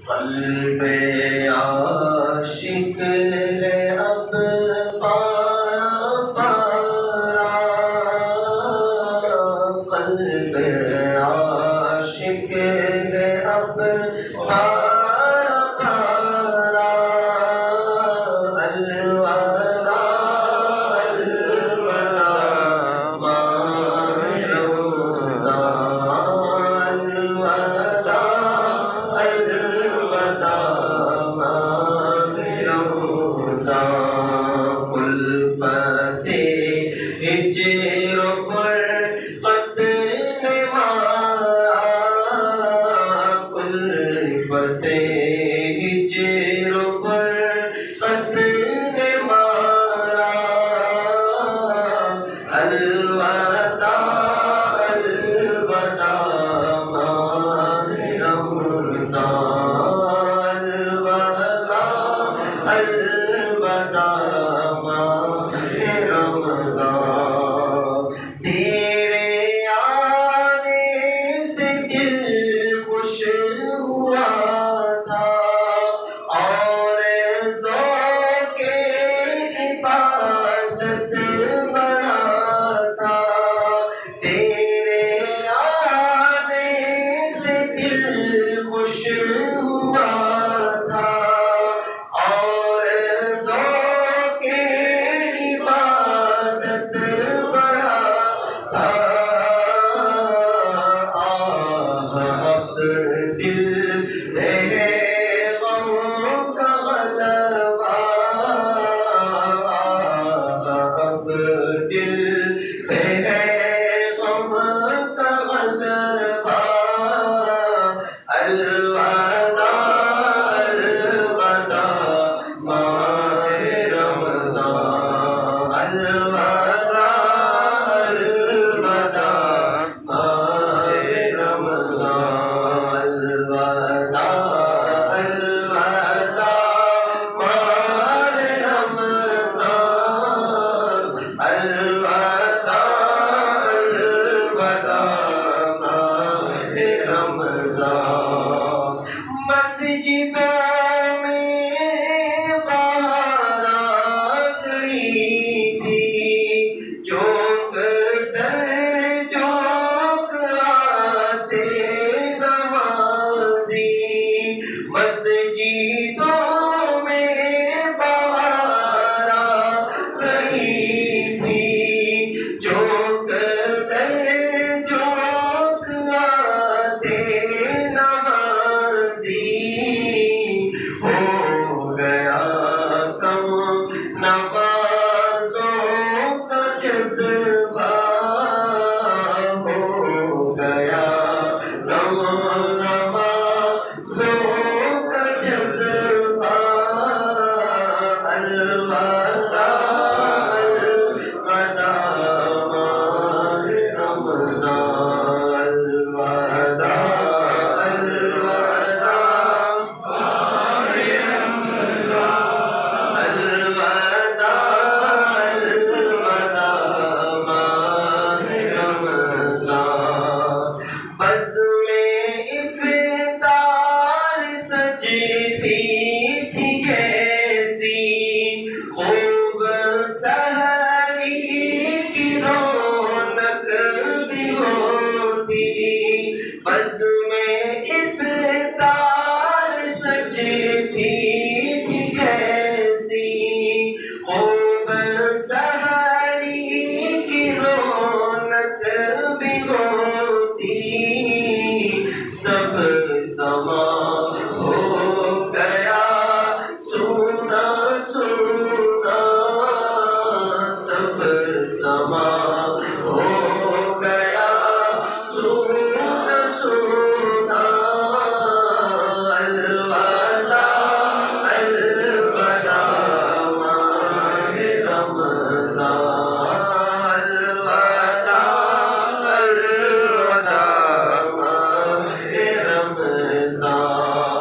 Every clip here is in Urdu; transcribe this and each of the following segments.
قلب عاشق ہے اب پارا، قلب عاشق ہے اب پارا پارا، الورا الورا ماہ رمضان، الوداع الوداع ماہ رمضان، الفت ہجر فرقت نے مارا، الفت ہجر فرقت نے مارا، الوداع الوداع ماہ رمضان، الوداع الوداع ماہ رمضان، تیرے آنے سے دل خوش ہوا تھا اور ذوق عبادت بڑھا تھا، تیرے آنے سے دل خوش ہوا تھا اور ذوق عبادت بڑھا تھا، اب دل میں ہے غم کا غلبہ، اب دل میں ہے غم کا غلبہ، الوداع الوداع ماہ رمضان، الوداع الوداع ماہ رمضان، الوداع الوداع ماہ رمضان، الوداع الوداع ماہ رمضان، مسجدوں میں بہار آ گئی تھی، چوک در چوک آتے نمازی، مسجدوں میں بہار آ گئی تھی، چوک در چوک آتے نمازی، ہو گیا کم نمازوں کا جذبہ، ہو گیا کم نمازوں کا جذبہ، الوداع الوداع ماہ رمضان، الوداع الوداع ماہ رمضان، الوداع الوداع ماہ رمضان، بزم افطار سجتی تھی کیسی خوب، سحری کی رونق بھی ہوتی، بزم افطار سجتی تھی کیسی خوب، سحری کی رونق بھی ہوتی، سب سما ہو گیا سونا سونا، سب سما ہو گیا سونا سونا، الوداع الوداع ماہ رمضان، الوداع الوداع ماہ رمضان،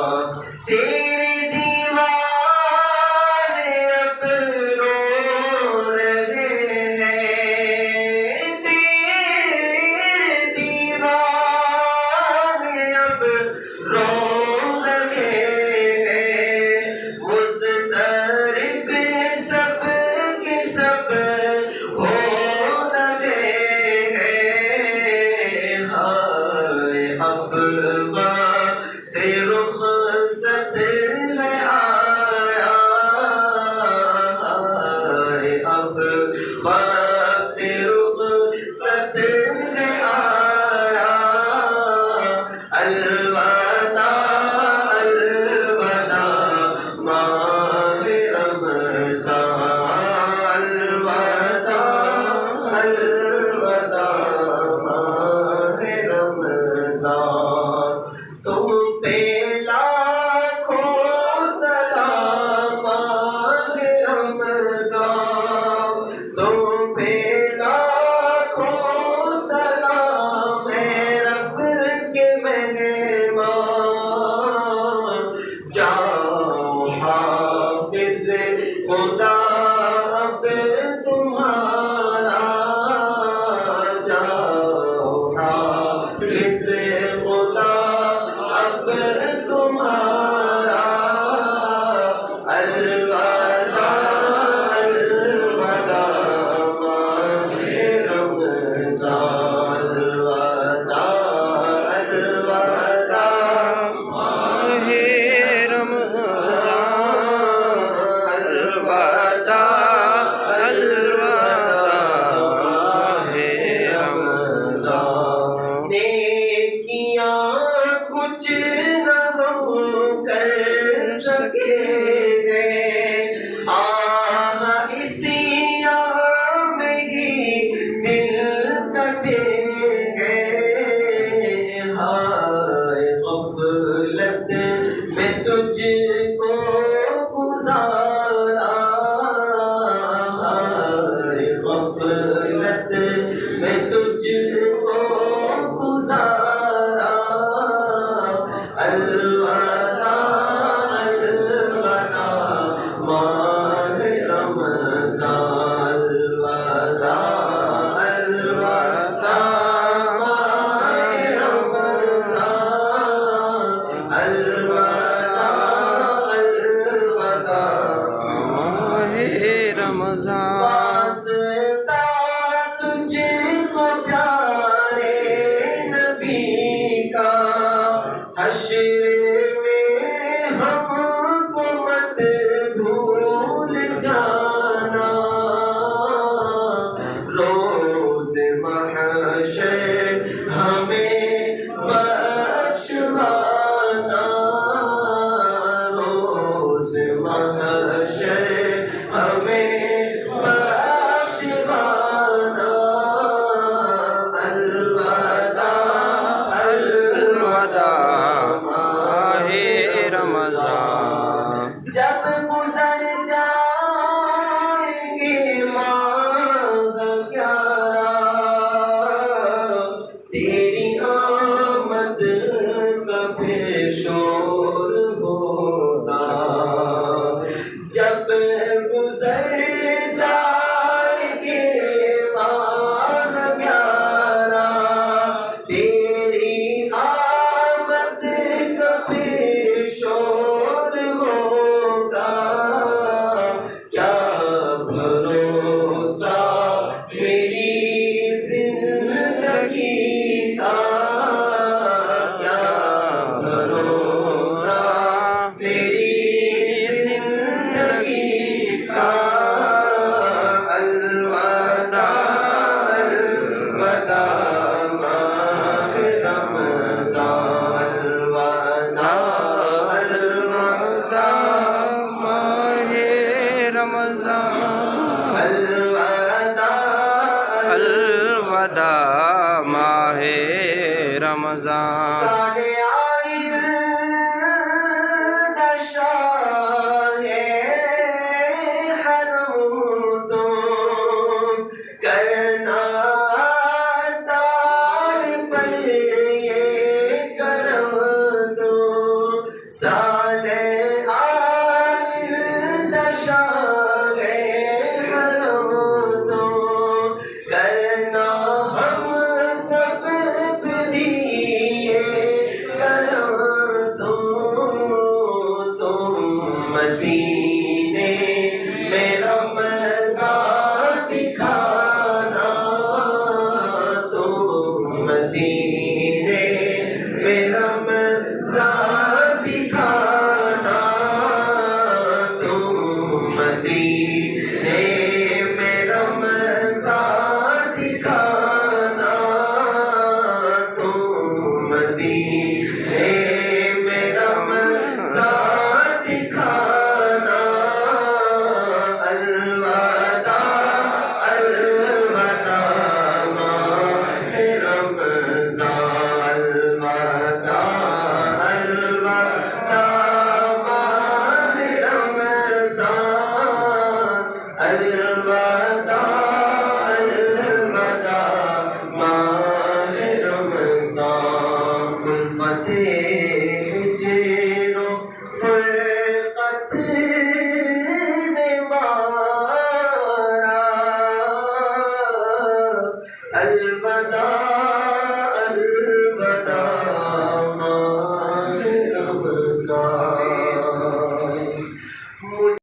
خدا اب تمہارا جاؤ حارس خدا اب تمہارا الوداع الوداع ماہ رمضان الوداع الوداع ماہ رمضان الوداع الوداع ماہ رمضان نیکیاں کچھ نہ ہم کر سکیں گے آہ اسی آہ میں ہی دل کٹیں گے ہائے غفلت میں تجھ کو گزارا ہائے غفلت میں تجھ کو گزارا الوداع الوداع ماہ رمضان الوداع الوداع ماہ رمضان الوداع الوداع ماہ رمضان واسطہ تجھ کو پیارے نبی کا حشر میں ہم کو مت بھول جانا روز محشر ہمیں بخشوانا روز محشر ہمیں بخشوانا الوداع الوداع ماہ رمضان جب گزر جائیں گے ماہ 11 تیری آمد کا پھر شور ہوگا جب گزر جائیں گے ماہ 11 تیری آمد کا پھر شور ہوگا کیا بھروسہ میری زندگی کا کیا بھروسہ میری زندگی کا الوداع الوداع ماہ رمضان الوداع الوداع ماہ رمضان الوداع الوداع ماہ رمضان سال آئند شاہ حرم تو کرنا دار پر یہ کرم تو سال آئند شاہ حرم تو کرنا ہم سب پہ بھی یہ کرم تم مدینے میں رمضان دکھانا تم مدینے میں رمضان دکھانا الوداع